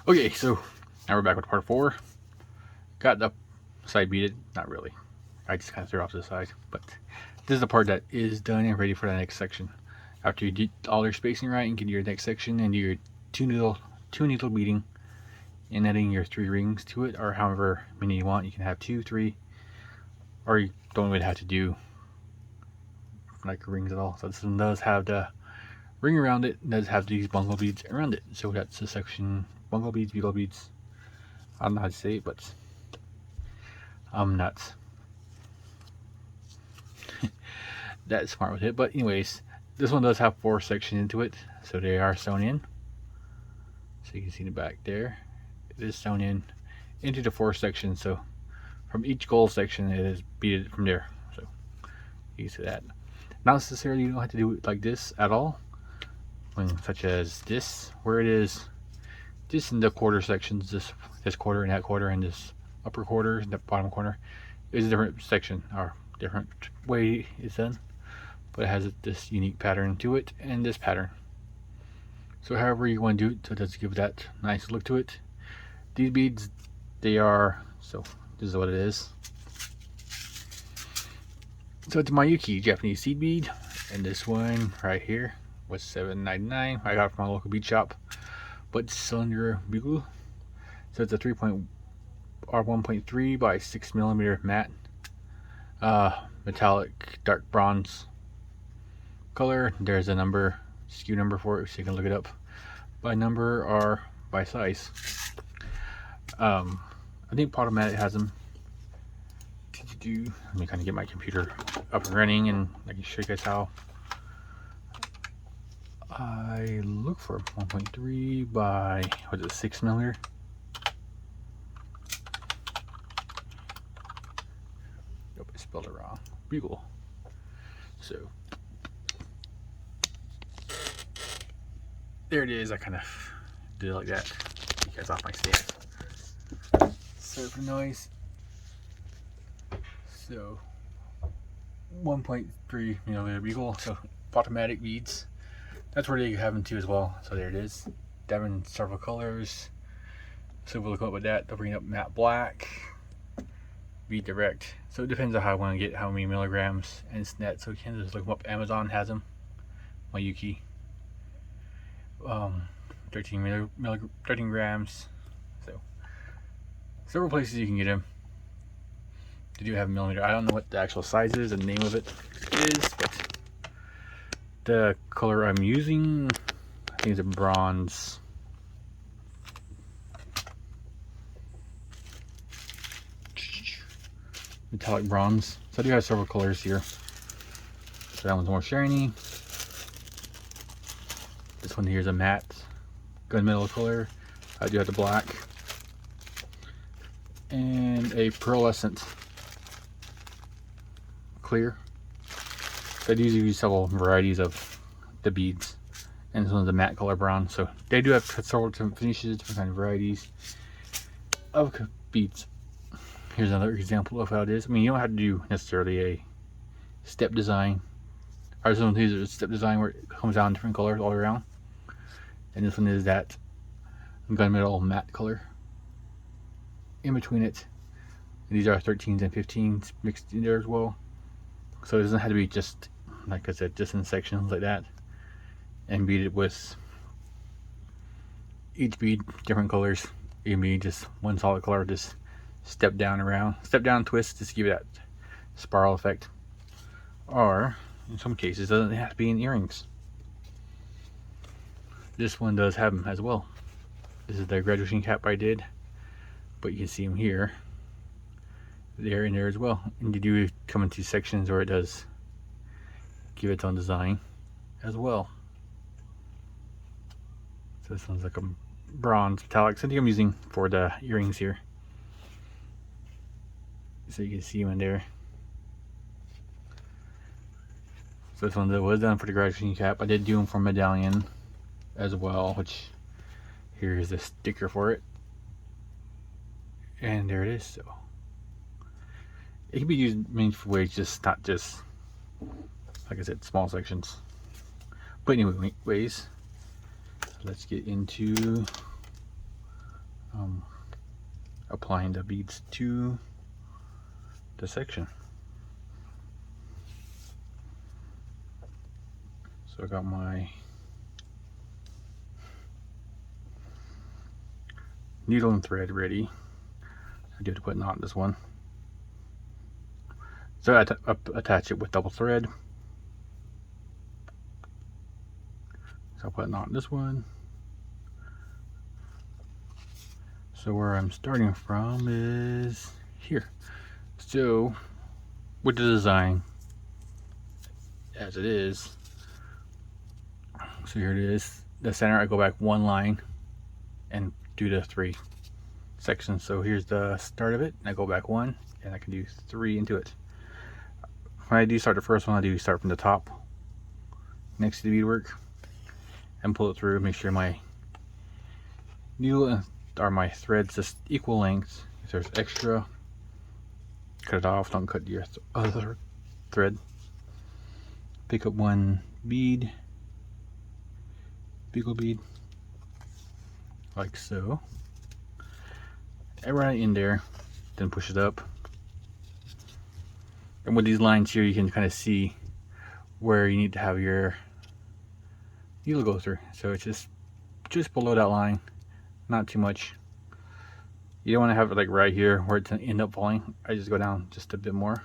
Okay, so now we're back with part 4. Got the side beaded, not really. I just kind of threw it off to the side, but this is the part that is done and ready for the next section. After you do all your spacing right and get your next section and do your two needle beading and adding your 3 rings to it, or however many you want. You can have 2, 3, or you don't even have to do like rings at all. So this one does have the ring around it, and does have these bungle beads around it. So that's the section: bungle beads, bugle beads. I don't know how to say it, but I'm not that smart with it. But anyways, this one does have 4 sections into it, so they are sewn in. So you can see the back there. It is sewn in into the 4 sections. So from each gold section, it is beaded from there. So you see that. Not necessarily you don't have to do it like this at all. When such as this, where it is just in the quarter sections, this quarter and that quarter and this upper quarter and the bottom quarter is a different section or different way it's done, but it has this unique pattern to it and this pattern. So however you want to do it, so it does give that nice look to it. These beads, they are, so this is what it is. So it's Mayuki Japanese seed bead, and this one right here was $7.99. I got it from my local bead shop, but it's cylinder Bugle. So it's a 1.3 by 6 millimeter matte metallic dark bronze color. There's a number, SKU number for it, so you can look it up by number or by size. I think Potomatic has them. Let me kind of get my computer up and running, and I can show you guys how I look for 1.3 by, what is it, 6 millimeter. Nope, I spelled it wrong. Bugle. So there it is. I kind of did it like that. Get you guys off my stand. Sorry for the noise. So 1.3 millimeter Bugle. So automatic beads. That's where they have them too as well. So there it is. They have in several colors. So we'll look up with that. They'll bring up matte black, bead direct. So it depends on how I want to get how many milligrams and it's net. So you can just look them up. Amazon has them. Mayuki. 13 grams. So several places you can get them. They do have a millimeter. I don't know what the actual size is, the name of it is, but the color I'm using, I think it's a bronze. Metallic bronze. So I do have several colors here. So that one's more shiny. This one here is a matte gunmetal color. I do have the black. And a pearlescent clear. So I do use several varieties of the beads. And this one's a matte color bronze. So they do have several different finishes, different kind of varieties of beads. Here's another example of how it is. I mean, you don't have to do necessarily a step design. I just want to use a step design where it comes out in different colors all around. And this one is that gunmetal matte color in between it. And these are 13s and 15s mixed in there as well. So it doesn't have to be just, like I said, just in sections like that. And bead it with each bead different colors. It can be just one solid color, just step down around, step down, twist, just to give it that spiral effect. Or in some cases, it doesn't have to be in earrings. This one does have them as well. This is the graduation cap I did, but you can see them here, there, and there as well. And you do come into sections where it does give its own design as well. So this one's like a bronze metallic. So I think I'm using for the earrings here. So you can see them in there. So this one that was done for the graduation cap. I did do them for medallion as well, which here's the sticker for it. And there it is. So it can be used many ways, just not just, like I said, small sections. But anyways, let's get into applying the beads to the section. So I got my needle and thread ready. I do have to put a knot in this one. So I attach it with double thread. So I'll put a knot in this one. So where I'm starting from is here. So with the design as it is, so here it is, the center, I go back one line and do the 3 sections. So here's the start of it, and I go back 1 and I can do 3 into it. When I do start the first one, I do start from the top next to the beadwork and pull it through, make sure my needle or my threads just equal length. If there's extra, cut it off, don't cut your other thread. Pick up one bead, bugle bead, like so, and right in there, then push it up. And with these lines here, you can kind of see where you need to have your needle go through. So it's just below that line, not too much. You don't want to have it like right here where it's gonna end up falling. I just go down just a bit more,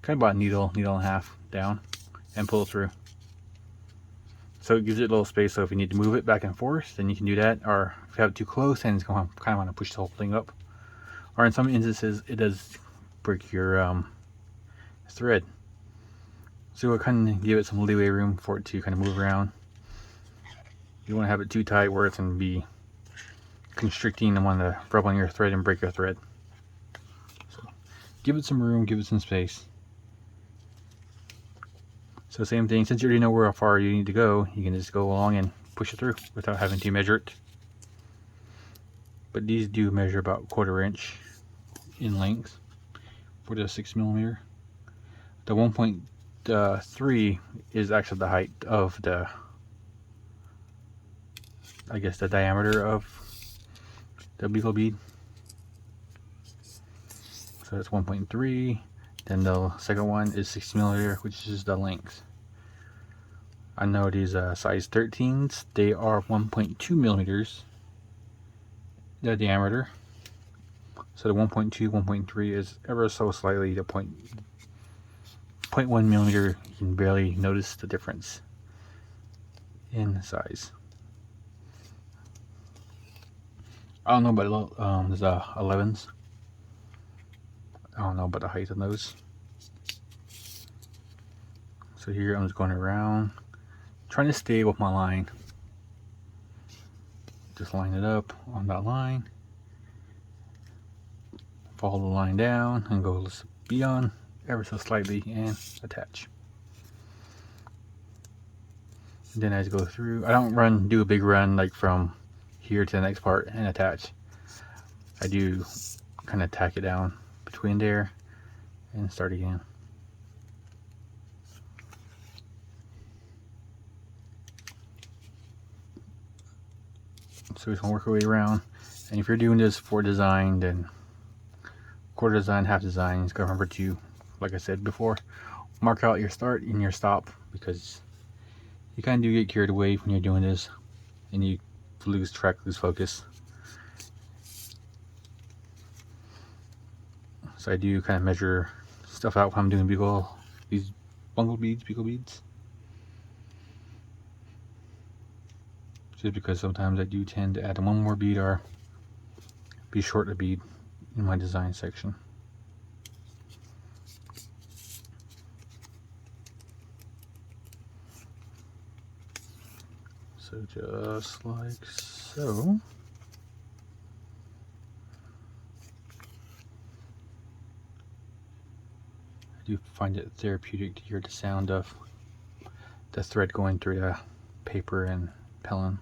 kind of about a needle and a half down, and pull it through. So it gives it a little space, so if you need to move it back and forth, then you can do that. Or if you have it too close, then it's going to kind of want to push the whole thing up. Or in some instances, it does break your thread. So we'll kind of give it some leeway room for it to kind of move around. You don't want to have it too tight where it's going to be constricting and want to rub on your thread and break your thread. So give it some room, give it some space. So same thing, since you already know how far you need to go, you can just go along and push it through without having to measure it. But these do measure about 1/4 inch in length for the 6mm. The 1.3 is actually the height of the, I guess, the diameter of the bugle bead. So that's 1.3. Then the second one is 60mm, which is the length. I know these size 13s, they are 1.2mm, the diameter. So the 1.2, 1.3 is ever so slightly the 0.1mm. You can barely notice the difference in size. I don't know about there's 11s. I don't know about the height of those. So here I'm just going around, trying to stay with my line. Just line it up on that line. Follow the line down and go beyond ever so slightly and attach. And then as I go through, I don't do a big run like from here to the next part and attach. I do kind of tack it down between there and start again. So we can work our way around. And if you're doing this for design, then 1/4 design, half design, just gotta remember to, like I said before, mark out your start and your stop, because you kind of do get carried away when you're doing this and you lose focus. So I do kind of measure stuff out when I'm doing these bugle beads. Just because sometimes I do tend to add one more bead or be short a bead in my design section. So just like so. I do find it therapeutic to hear the sound of the thread going through the paper and pellin.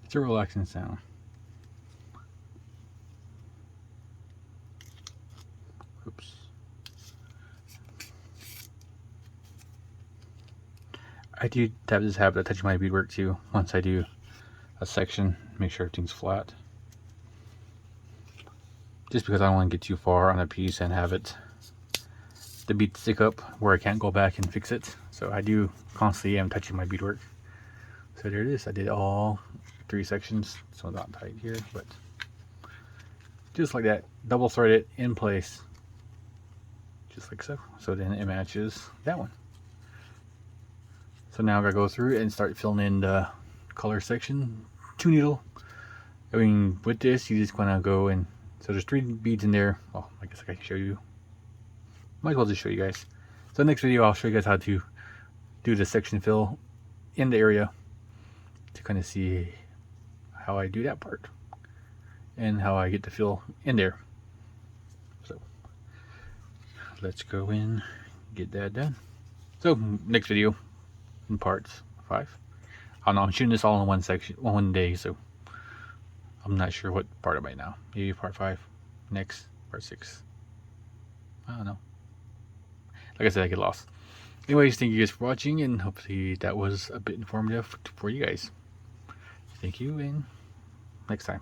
It's a relaxing sound. Oops. I do have this habit of touching my beadwork too. Once I do a section, make sure everything's flat. Just because I don't want to get too far on a piece and have the bead stick up where I can't go back and fix it. So I do constantly am touching my beadwork. So there it is. I did all 3 sections. So not tight here, but just like that, double thread it in place, just like so. So then it matches that one. So now I'm gonna go through and start filling in the color section. 2 needle. I mean, with this, you just wanna go and so there's 3 beads in there. Well, I guess I can show you. Might as well just show you guys. So next video, I'll show you guys how to do the section fill in the area to kind of see how I do that part and how I get the fill in there. So let's go in, get that done. So next video in parts 5. I don't know, I'm shooting this all in one section, one day, so I'm not sure what part am I now. Maybe part 5, next part 6. I don't know. Like I said, I get lost. Anyways, thank you guys for watching, and hopefully that was a bit informative for you guys. Thank you, and next time.